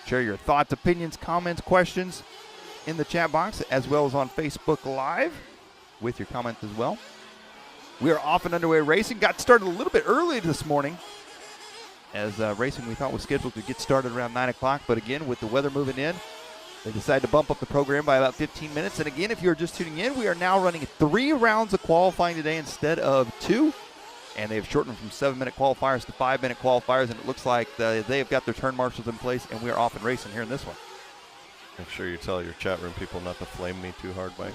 Share your thoughts, opinions, comments, questions in the chat box, as well as on Facebook Live with your comments as well. We are off and underway racing. Got started a little bit early this morning, as racing we thought was scheduled to get started around 9 o'clock. But again, with the weather moving in, they decided to bump up the program by about 15 minutes. And again, if you're just tuning in, we are now running 3 rounds of qualifying today instead of 2. And they've shortened from 7-minute qualifiers to 5-minute qualifiers. And it looks like they have got their turn marshals in place, and we are off and racing here in this one. Make sure you tell your chat room people not to flame me too hard, Mike.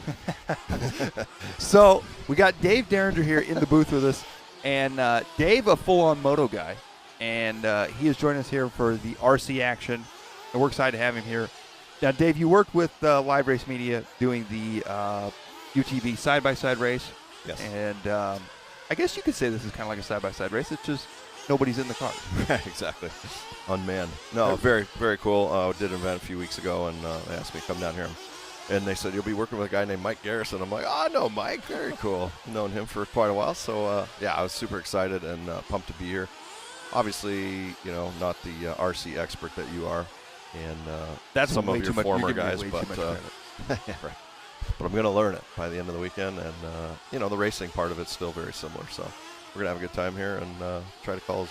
So we got Dave Derringer here in the booth with us. And Dave, a full-on moto guy. And he is joining us here for the RC action. And we're excited to have him here. Now, Dave, you worked with Live Race Media doing the UTV side-by-side race. Yes. And I guess you could say this is kind of like a side-by-side race. It's just nobody's in the car. Exactly. Unmanned. No, very, very cool. Did an event a few weeks ago, and they asked me to come down here. And they said, you'll be working with a guy named Mike Garrison. I'm like, oh, no, Mike. Very cool. Known him for quite a while. So, yeah, I was super excited and pumped to be here. Obviously, you know, not the RC expert that you are. And that's some of your former guys. But yeah, right. But I'm going to learn it by the end of the weekend. And, you know, the racing part of it's still very similar. So we're going to have a good time here and try to call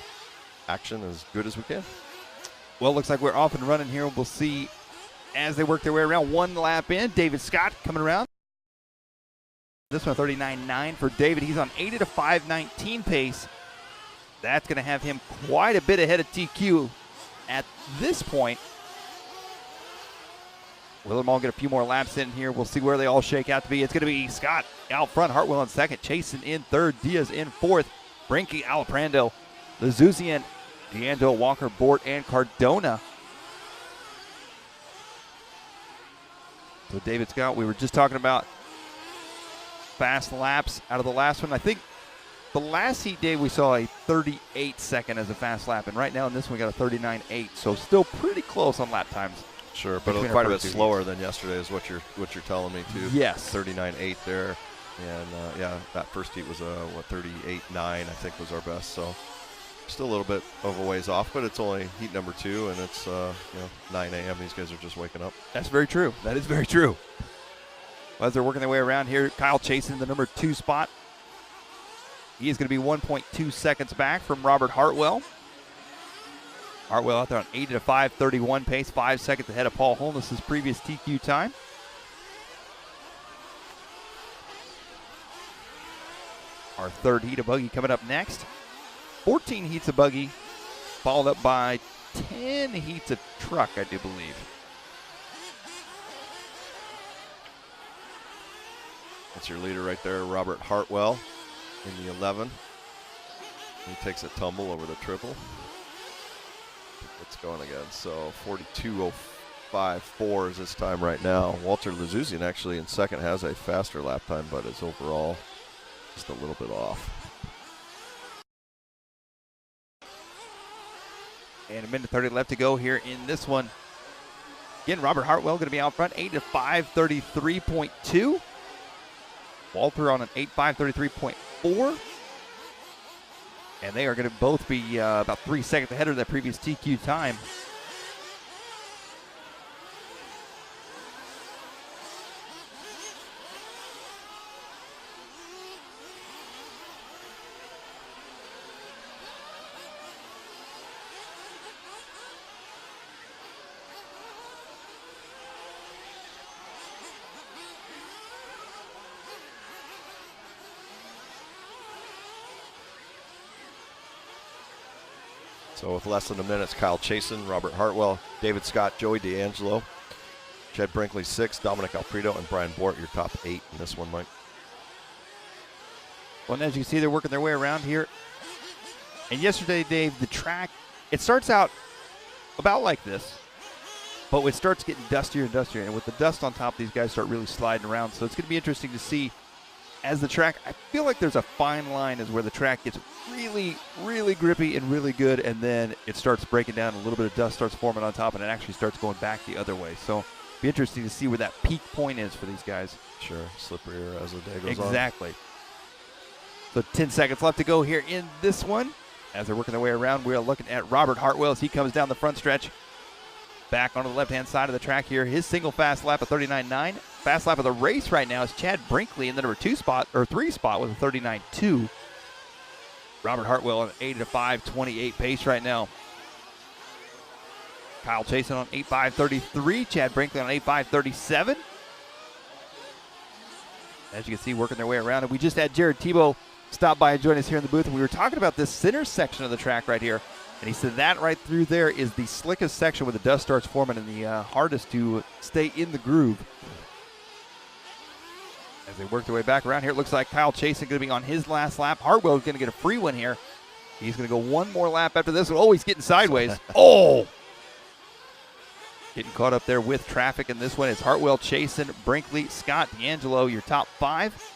action as good as we can. Well, it looks like we're off and running here. We'll see as they work their way around. 1 lap in. David Scott coming around. This one 39.9 for David. He's on 80 to 5:19 pace. That's going to have him quite a bit ahead of TQ at this point. Will them all get a few more laps in here. We'll see where they all shake out to be. It's going to be Scott out front, Hartwell in second, Chasen in third, Diaz in fourth, Brinkley, Aliprando, Lizasuain, D'Angelo, Walker, Bohrt, and Cardona. So David Scott, we were just talking about fast laps out of the last one. I think the last heat day we saw a 38-second as a fast lap, and right now in this one we got a 39.8, so still pretty close on lap times. Sure, but quite a bit slower than yesterday is what you're telling me too. Yes. 39.8 there, and yeah, that first heat was 38.9 I think was our best. So still a little bit of a ways off, but it's only heat number 2, and it's 9 a.m. These guys are just waking up. That's very true. That is very true. Well, as they're working their way around here, Kyle Chasen, the number 2 spot. He is going to be 1.2 seconds back from Robert Hartwell. Hartwell out there on 80 to 5:31 pace, 5 seconds ahead of Paul Holness's previous TQ time. Our third heat of Buggy coming up next. 14 heats of Buggy, followed up by 10 heats of truck, I do believe. That's your leader right there, Robert Hartwell in the 11. He takes a tumble over the triple. It's going again, so 42.054 is this time right now. Walter Lizasuain actually in second has a faster lap time, but is overall just a little bit off. And a minute 30 left to go here in this one. Again, Robert Hartwell going to be out front, 8 to 5:33.2. Walter on an 8:5:33.4. And they are going to both be about 3 seconds ahead of their previous TQ time. So with less than a minute, it's Kyle Chasen, Robert Hartwell, David Scott, Jody D'Angelo, Jed Brinkley 6, Dominick Aliprando, and Bryan Bohrt, your top 8 in this one, Mike. Well, and as you see, they're working their way around here. And yesterday, Dave, the track, it starts out about like this, but it starts getting dustier and dustier. And with the dust on top, these guys start really sliding around. So it's going to be interesting to see as the track, I feel like there's a fine line is where the track gets really, really grippy and really good, and then it starts breaking down. A little bit of dust starts forming on top, and it actually starts going back the other way. So it'll be interesting to see where that peak point is for these guys. Sure, slipperier as the day goes on. Exactly. So 10 seconds left to go here in this one. As they're working their way around, we're looking at Robert Hartwell as he comes down the front stretch. back onto the left-hand side of the track here. His single fast lap of 39.9. Fast lap of the race right now is Chad Brinkley in the number 3 spot with a 39.2. Robert Hartwell on an 8:05.28 pace right now. Kyle Chasen on 8:05.33. Chad Brinkley on 8:05.37. As you can see, working their way around. And we just had Jared Tebow stop by and join us here in the booth. And we were talking about this center section of the track right here. And he said that right through there is the slickest section where the dust starts forming and the hardest to stay in the groove. As they work their way back around here, it looks like Kyle Chasen going to be on his last lap. Hartwell is going to get a free one here. He's going to go one more lap after this one. Oh, he's getting sideways. Oh! Getting caught up there with traffic in this one. It's Hartwell, Chasen, Brinkley, Scott, D'Angelo, your top 5.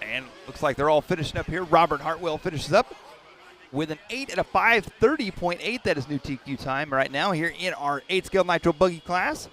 And looks like they're all finishing up here. Robert Hartwell finishes up with an 8 at a 5:30.8. That is new TQ time right now here in our 8 scale Nitro Buggy class.